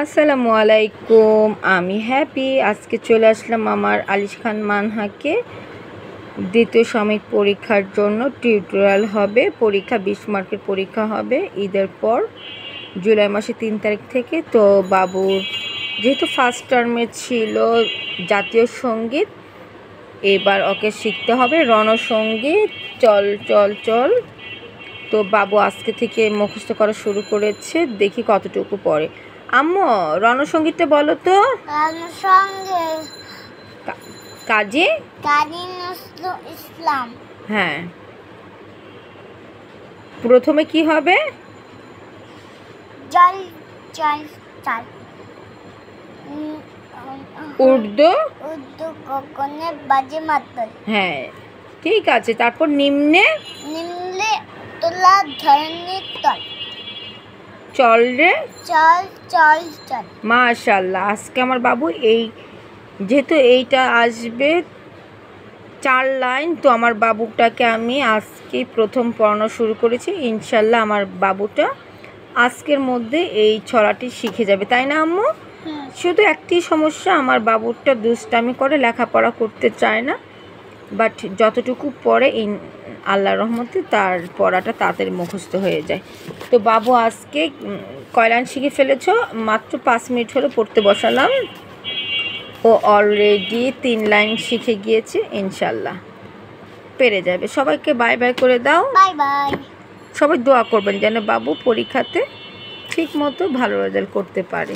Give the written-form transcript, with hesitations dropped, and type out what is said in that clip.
আসসালামু আলাইকুম। আমি হ্যাপি। আজকে চলে আসলাম আমার আলিশ খান মানহাকে দ্বিতীয় সাময়িক পরীক্ষার জন্য টিউটোরিয়াল হবে। পরীক্ষা 20 মার্কের পরীক্ষা হবে ঈদের পর জুলাই মাসে 3 তারিখ থেকে। তো বাবুর যেহেতু ফার্স্ট টার্মে ছিল জাতীয় সঙ্গীত, এবার ওকে শিখতে হবে রণসঙ্গীত, চল চল চল। তো বাবু আজকে থেকে মুখস্থ করা শুরু করেছে, দেখি কতটুকু পড়ে। আম্মু রণসঙ্গীতটা বলো তো। কাজী নজরুল ইসলাম। হ্যাঁ, প্রথমে কি হবে? চল চল চল। উর্দু কখনে বাজে মাতল। হ্যাঁ ঠিক আছে। তারপর নিম্নে তোলা ধরনি তল। চল রে চল চল চল। মাশাআল্লাহ। আজকে আমার বাবু যেহেতু এইটা আসবে 4 লাইন, তো আমার বাবুটাকে আমি আজকে প্রথম পড়ানো শুরু করেছি। ইনশাল্লাহ আমার বাবুটা আজকের মধ্যে এই ছড়াটি শিখে যাবে, তাই না আম্মু? শুধু একটি সমস্যা, আমার বাবুটা দুষ্টামি করে, লেখাপড়া করতে চায় না। বাট যতটুকু পড়ে আল্লাহর রহমতে তার পড়াটা তাড়াতাড়ি মুখস্থ হয়ে যায়। তো বাবু আজকে কয় লাইন শিখে ফেলেছ? মাত্র 5 মিনিট হলো পড়তে বসালাম, ও অলরেডি 3 লাইন শিখে গিয়েছে। ইনশাল্লাহ পেরে যাবে। সবাইকে বাই বাই করে দাও। Bye bye. সবাই দোয়া করবেন যেন বাবু পরীক্ষাতে ঠিক মতো ভালো রেজাল্ট করতে পারে।